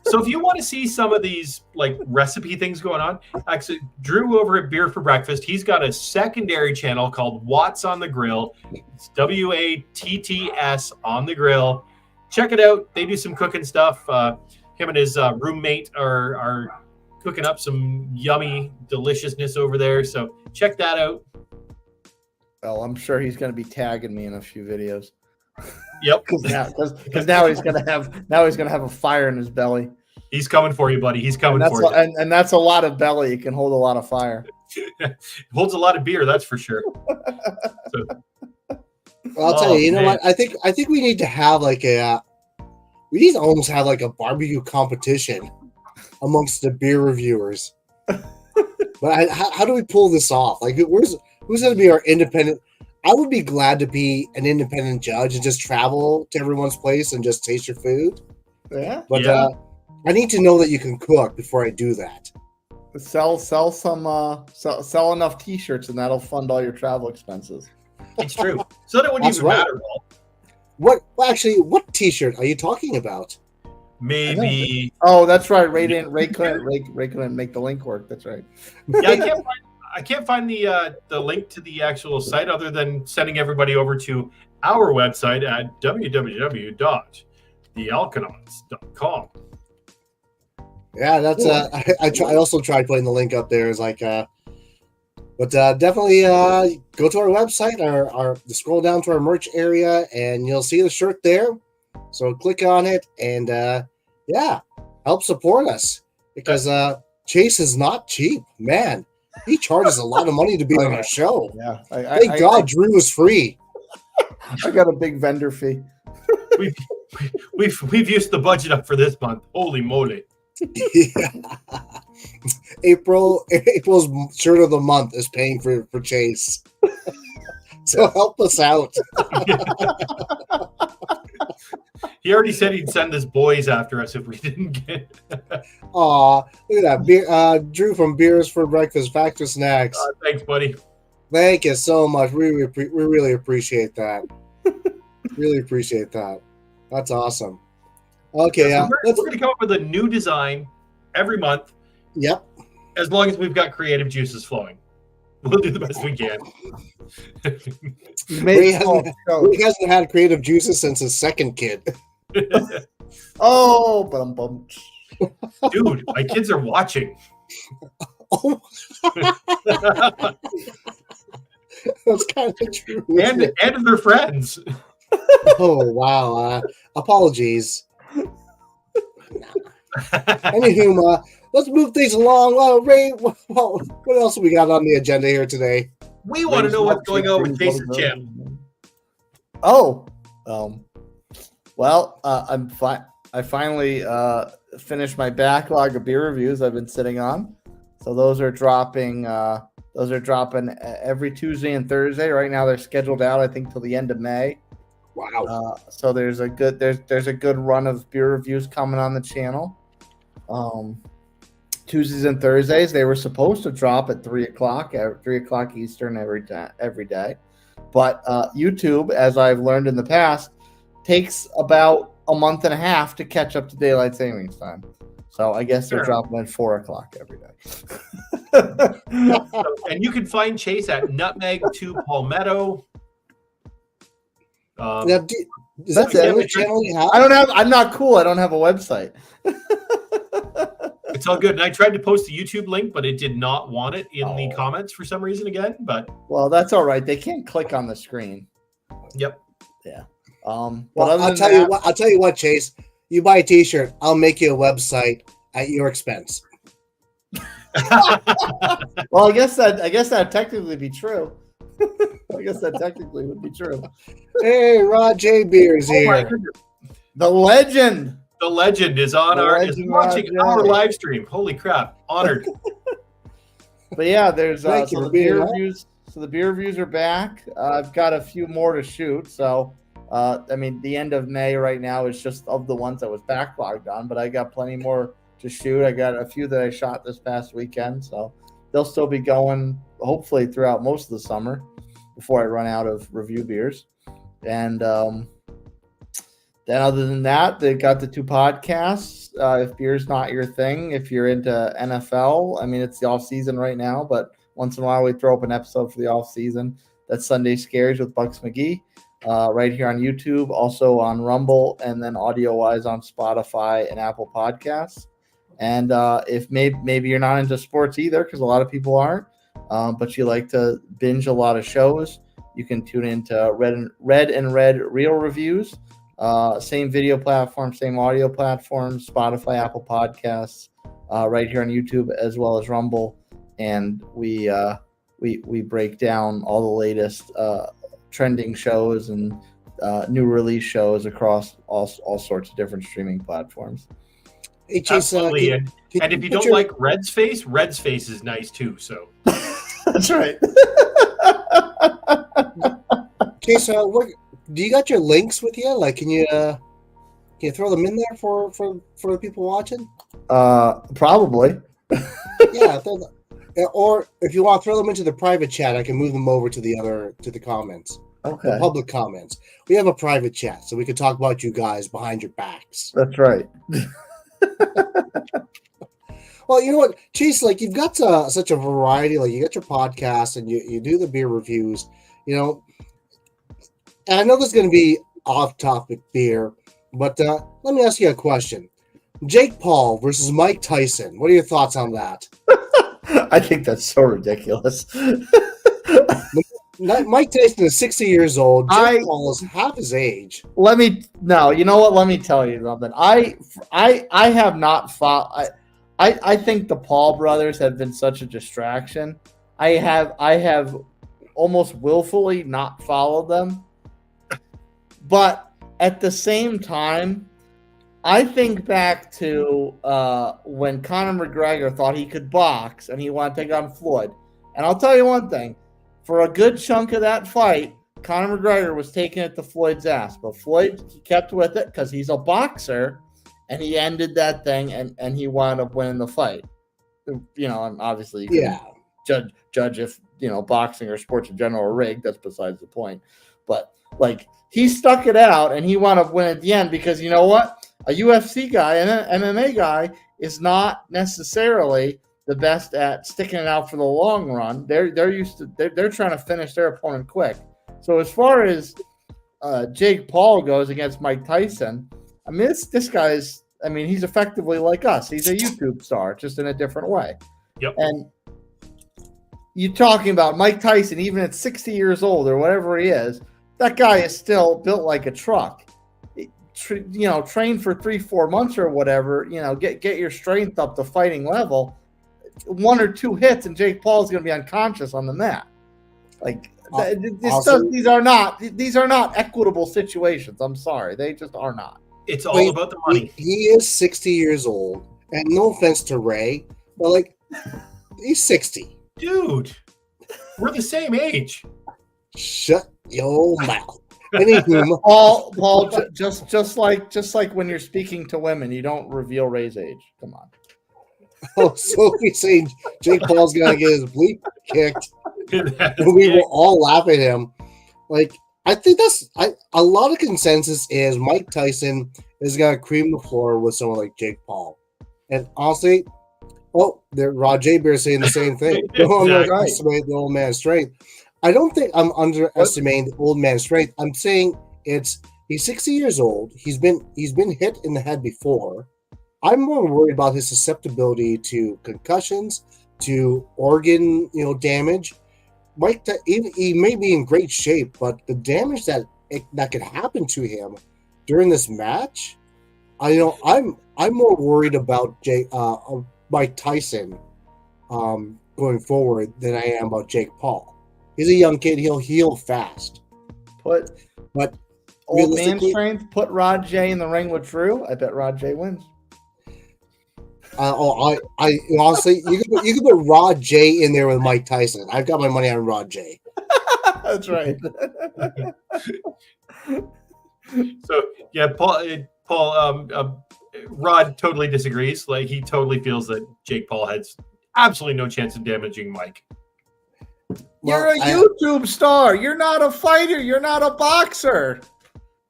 So if you want to see some of these like recipe things going on, actually, Drew over at Beer for Breakfast, he's got a secondary channel called Watts on the Grill. It's WATTS on the Grill. Check it out. They do some cooking stuff. Him and his roommate are cooking up some yummy deliciousness over there. So check that out. Well, I'm sure he's going to be tagging me in a few videos. Yep, Because now he's gonna have a fire in his belly. he's coming for you, buddy. He's coming for you. And that's a lot of belly. It can hold a lot of fire. Holds a lot of beer, that's for sure. Well, I'll tell you. You know man. what? I think we need to have like we need to almost have like a barbecue competition amongst the beer reviewers. But how do we pull this off? Like, who's going to be our independent? I would be glad to be an independent judge and just travel to everyone's place and just taste your food. Yeah. But Yeah. I need to know that you can cook before I do that. Sell enough T-shirts and that'll fund all your travel expenses. It's true. So that wouldn't That's even right. matter, Paul. What T-shirt are you talking about? Maybe. Oh, that's right. Ray couldn't make the link work. That's right. Yeah, I can't find the link to the actual site other than sending everybody over to our website at www.thealconauts.com. Yeah, that's I also tried putting the link up there. It's like but definitely go to our website or scroll down to our merch area and you'll see the shirt there. So click on it and help support us because Chase is not cheap, man. He charges a lot of money to be on our show. Yeah. Thank God Drew is free. I got a big vendor fee. We've used the budget up for this month. Holy moly. April's shirt of the month is paying for Chase. So help us out. He already said he'd send his boys after us if we didn't get. Aw, look at that. Beer, Drew from Beers for Breakfast, Factor Snacks. Thanks, buddy. Thank you so much. We really appreciate that. Really appreciate that. That's awesome. Okay, So we're going to come up with a new design every month. Yep. As long as we've got creative juices flowing. We'll do the best we can. Ray hasn't had creative juices since his second kid. Oh, bum. Dude, my kids are watching. Oh, that's kind of true. isn't it? and their friends. Oh, wow. Apologies. Anywho, let's move things along. Ray, what else we got on the agenda here today? We want to know what's going on with Jason's channel. Oh, well, I'm fine. I finally finished my backlog of beer reviews I've been sitting on. So those are dropping. Every Tuesday and Thursday. Right now they're scheduled out, I think, till the end of May. Wow. So there's a good run of beer reviews coming on the channel. Tuesdays and Thursdays they were supposed to drop at 3:00 Eastern every day, but YouTube, as I've learned in the past, takes about a month and a half to catch up to daylight savings time. So I guess they're dropping at 4:00 every day. And you can find Chase at Nutmeg to Palmetto. Now, is that the only channel you have? I'm not cool. I don't have a website. It's all good. And I tried to post the YouTube link, but it did not want it in the comments for some reason again. But well, that's all right. They can't click on the screen. Yep. Yeah. Well, I'll tell you what, Chase. You buy a T-shirt, I'll make you a website at your expense. Well, I guess that technically be true. I guess that technically would be true. Hey, Rod J. Beers here. The legend. The legend is on is watching our live stream. Holy crap! Honored. But yeah, there's the beer reviews. So the beer reviews are back. I've got a few more to shoot. So the end of May right now is just of the ones that was backlogged on, but I got plenty more to shoot. I got a few that I shot this past weekend, so they'll still be going hopefully throughout most of the summer before I run out of review beers. And then other than that, they got the 2 podcasts. If beer's not your thing, if you're into NFL, it's the off season right now, but once in a while we throw up an episode for the off season. That's Sunday Scaries with Bucks McGee, right here on YouTube, also on Rumble, and then audio wise on Spotify and Apple Podcasts. And if maybe you're not into sports either, because a lot of people aren't, but you like to binge a lot of shows, you can tune into Red and Red Real Reviews. Same video platform, same audio platform, Spotify, Apple Podcasts, right here on YouTube as well as Rumble, and we break down all the latest trending shows and new release shows across all sorts of different streaming platforms. Hey, Chase, absolutely, and if you don't like Red's face is nice too. So that's right. Chase, do you got your links with you? Like, can you throw them in there for the people watching? Probably. Yeah, or if you want to throw them into the private chat, I can move them over to the comments. Okay. The public comments. We have a private chat, so we can talk about you guys behind your backs. That's right. Well, you know what, Chase? Like, you've got such a variety. Like, you got your podcast and you do the beer reviews. And I know this is going to be off-topic beer, but let me ask you a question. Jake Paul versus Mike Tyson. What are your thoughts on that? I think that's so ridiculous. Mike Tyson is 60 years old. Jake Paul is half his age. You know what? Let me tell you something. I have not followed. I think the Paul brothers have been such a distraction. I have almost willfully not followed them. But at the same time, I think back to when Conor McGregor thought he could box and he wanted to take on Floyd. And I'll tell you one thing. For a good chunk of that fight, Conor McGregor was taking it to Floyd's ass. But Floyd, he kept with it because he's a boxer, and he ended that thing, and he wound up winning the fight. And obviously you can judge if, boxing or sports in general are rigged. That's besides the point. But, he stuck it out, and he wound up winning at the end because, you know what? A UFC guy and an MMA guy is not necessarily the best at sticking it out for the long run. They're trying to finish their opponent quick. So as far as Jake Paul goes against Mike Tyson, I mean, this guy's. I mean, he's effectively like us. He's a YouTube star, just in a different way. Yep. And you're talking about Mike Tyson, even at 60 years old or whatever he is, that guy is still built like a truck. Train for 3-4 months or whatever. Get your strength up to fighting level. 1 or 2 hits, and Jake Paul's going to be unconscious on the mat. Like these are not equitable situations. I'm sorry, they just are not. It's all about the money. He is 60 years old, and no offense to Ray, but like he's 60. Dude, we're the same age. Shut your mouth. Anywho, Paul, just like when you're speaking to women, you don't reveal Ray's age. Come on. Oh, so he's saying Jake Paul's gonna get his bleep kicked, and we will all laugh at him. Like, I think a lot of consensus is Mike Tyson is gonna cream the floor with someone like Jake Paul, and honestly, Rod J. Bear saying the same thing. Don't underestimate the old man's strength. I don't think I'm underestimating the old man's strength. I'm saying he's 60 years old. He's been hit in the head before. I'm more worried about his susceptibility to concussions, to organ, damage. Mike, he may be in great shape, but the damage that could happen to him during this match, I'm more worried about Mike Tyson going forward than I am about Jake Paul. He's a young kid; he'll heal fast. But old man strength. Put Rod J in the ring with Drew. I bet Rod J wins. I honestly, you can put Rod J in there with Mike Tyson. I've got my money on Rod J. That's right. So yeah, Paul, Rod totally disagrees. Like, he totally feels that Jake Paul has absolutely no chance of damaging Mike. You're a YouTube star. You're not a fighter. You're not a boxer.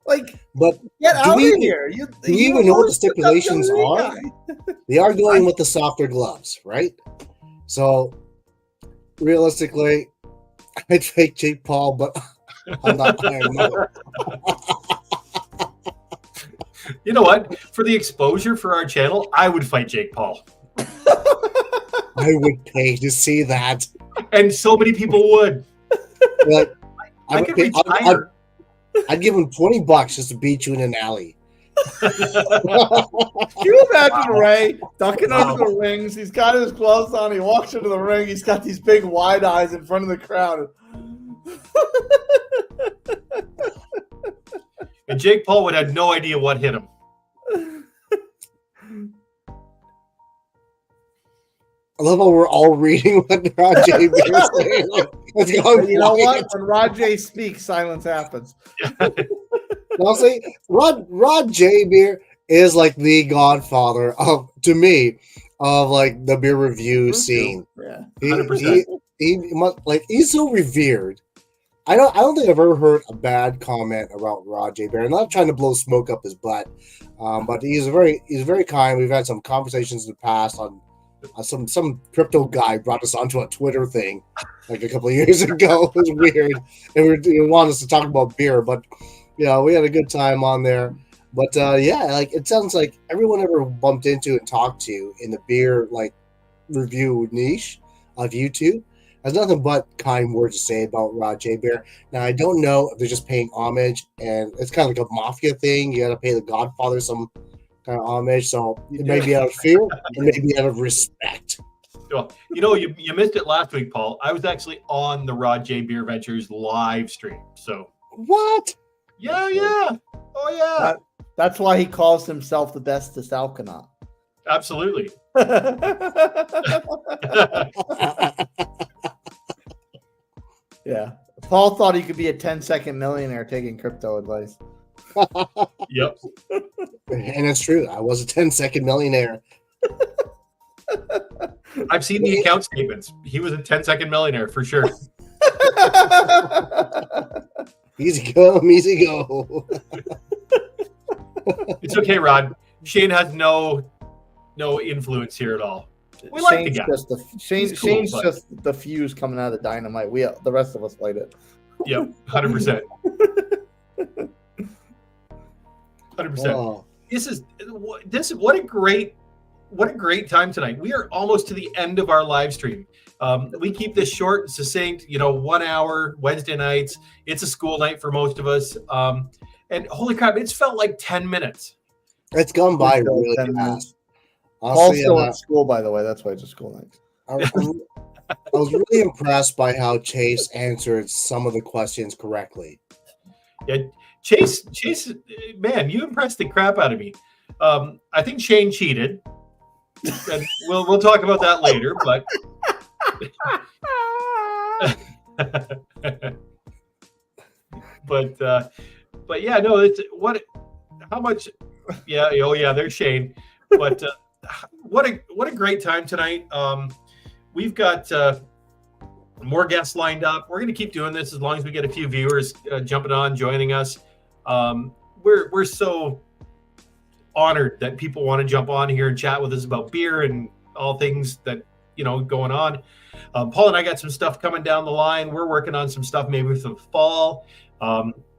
But get out of here. Do you even know what the stipulations are? They are going with the softer gloves, right? So realistically, I'd take Jake Paul, but I'm not playing. You know what? For the exposure for our channel, I would fight Jake Paul. I would pay to see that. And so many people would. Like, I could retire. I'd give him $20 just to beat you in an alley. Can you imagine Ray ducking under the rings? He's got his gloves on. He walks into the ring. He's got these big wide eyes in front of the crowd. And Jake Paul would have no idea what hit him. I love how we're all reading what Rod J. Bear is saying. You know what? When Rod J speaks, silence happens. Honestly, Rod J. Bear is like the godfather to me of like the beer review scene. Yeah, 100%. He's so revered. I don't think I've ever heard a bad comment about Rod J. Bear. I'm not trying to blow smoke up his butt, but he's very kind. We've had some conversations in the past on. Some crypto guy brought us onto a Twitter thing like a couple of years ago. It was weird, and we wanted us to talk about beer, but we had a good time on there. But it sounds like everyone ever bumped into and talked to in the beer review niche of YouTube has nothing but kind words to say about Rod J. Bear. Now I don't know if they're just paying homage, and it's kind of like a mafia thing. You got to pay the Godfather some kind of homage, so it may be out of fear, it may be out of respect. Well, you missed it last week, Paul. I was actually on the Rod J. Beer Ventures live stream. So what? Yeah. Oh yeah. That's why he calls himself the bestest Alconaut. Absolutely. Yeah. Paul thought he could be a 10-second millionaire taking crypto advice. Yep. And it's true. I was a 10-second millionaire. I've seen the account statements. He was a 10-second millionaire for sure. Easy go. It's okay, Rod. Shane has no influence here at all. We like the guy. Shane's just the fuse coming out of the dynamite. The rest of us light it. Yep, 100%. 100%. Oh. what a great time tonight. We are almost to the end of our live stream. We keep this short and succinct, 1 hour Wednesday nights. It's a school night for most of us. And holy crap, it's felt like 10 minutes. It's gone by really fast. Paul's still at school, by the way. That's why it's a school night. I was really impressed by how Chase answered some of the questions correctly. Yeah, Chase, man, you impressed the crap out of me. I think Shane cheated, and we'll talk about that later. But yeah, no, it's how much? Yeah, oh yeah, there's Shane. But what a great time tonight. We've got more guests lined up. We're going to keep doing this as long as we get a few viewers jumping on, joining us. We're so honored that people want to jump on here and chat with us about beer and all things that going on. Paul and I got some stuff coming down the line. We're working on some stuff maybe for the fall.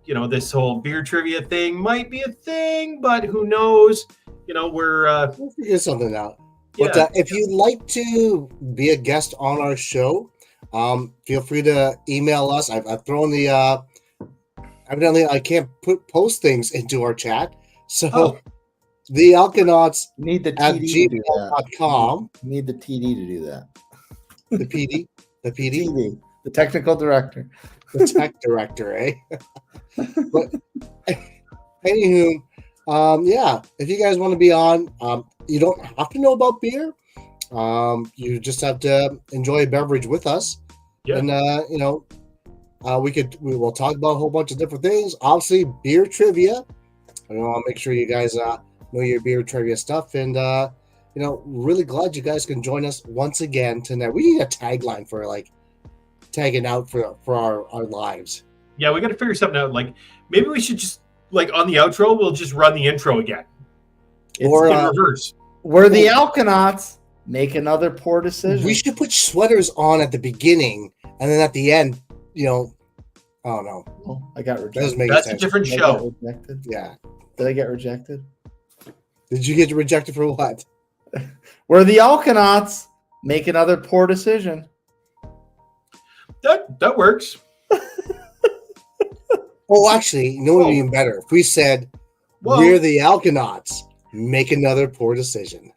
This whole beer trivia thing might be a thing, but who knows? We'll figure something out. Yeah. But if you'd like to be a guest on our show, feel free to email us. I've thrown the evidently I can't post things into our chat, so the Alconauts need the at TD gmail.com. Need the TD to do that. The PD, TD, the technical director, the tech director, eh? But anywho, if you guys want to be on, you don't have to know about beer. You just have to enjoy a beverage with us. Yeah. And we will talk about a whole bunch of different things. Obviously, beer trivia. I want to make sure you guys know your beer trivia stuff. And really glad you guys can join us once again tonight. We need a tagline for tagging out for our lives. Yeah, we got to figure something out. Like maybe we should just on the outro, we'll just run the intro again. Or in reverse. We're the Alconauts. Make another poor decision. We should put sweaters on at the beginning, and then at the end, I don't know. Oh, I got rejected. That's a different show. Yeah. Did I get rejected? Did you get rejected for what? We're the Alconauts. Make another poor decision. That works. Oh, actually, you know what would be even better? If we said, we're the Alconauts, make another poor decision.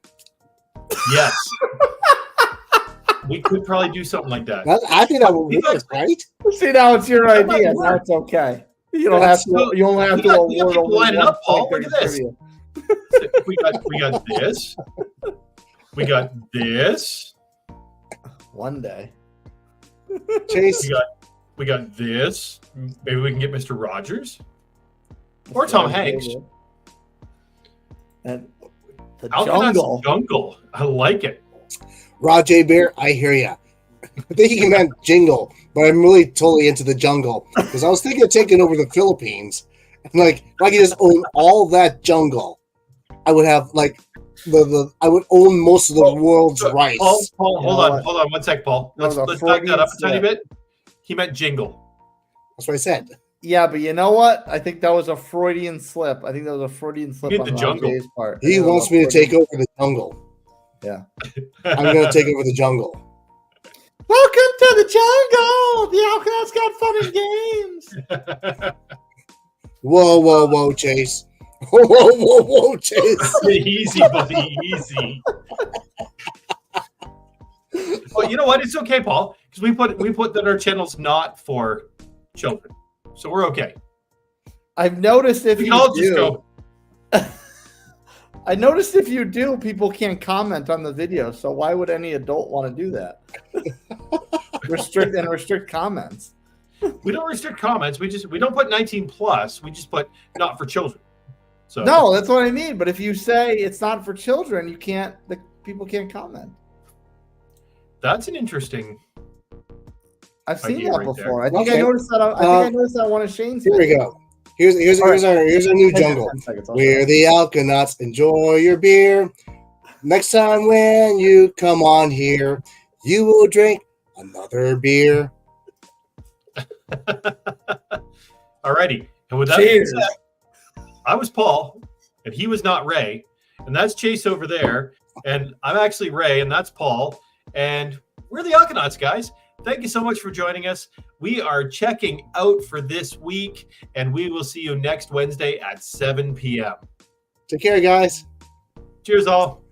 Yes. We could probably do something like that. I think that would work, right? See, now it's your idea. Now it's okay. You don't have to. You only have to award only line it up, Paul. Look at this. We got this. We got this. One day. Chase. We got this. Maybe we can get Mr. Rogers or Tom Hanks. And the jungle. I like it. Roger Bear, I hear ya. I think he meant jingle, but I'm really totally into the jungle because I was thinking of taking over the Philippines. And if I could just own all that jungle, I would have I would own most of the world's rice. Paul, hold on 1 sec, Paul. Let's back that up a tiny bit. He meant jingle. That's what I said. Yeah, but you know what? I think that was a Freudian slip. I think that was a Freudian slip on the jungle. Jay's part. He wants me to take over the jungle. Yeah. I'm going to take over the jungle. Welcome to the jungle. The Alconauts got fun and games. Whoa, Chase. Whoa, Chase. Easy, buddy. Easy. Well, you know what? It's okay, Paul, because we put that our channel's not for children, so we're okay. I've noticed if you all do, just go. I noticed if you do, people can't comment on the video. So why would any adult want to do that? restrict comments. We don't restrict comments. We don't put 19 plus. We just put not for children. So no, that's what I mean. But if you say it's not for children, you can't. The people can't comment. That's an interesting. I've seen that before. There. I think I noticed that. I noticed that one of Shane's. Here we go. Here's our new jungle. We're the Alconauts. Enjoy your beer. Next time when you come on here, you will drink another beer. Alrighty. And with that Cheers. being said, I was Paul, and he was not Ray. And that's Chase over there. And I'm actually Ray, and that's Paul. And we're the Alconauts, guys. Thank you so much for joining us. We are checking out for this week, and we will see you next Wednesday at 7 p.m. Take care, guys. Cheers, all.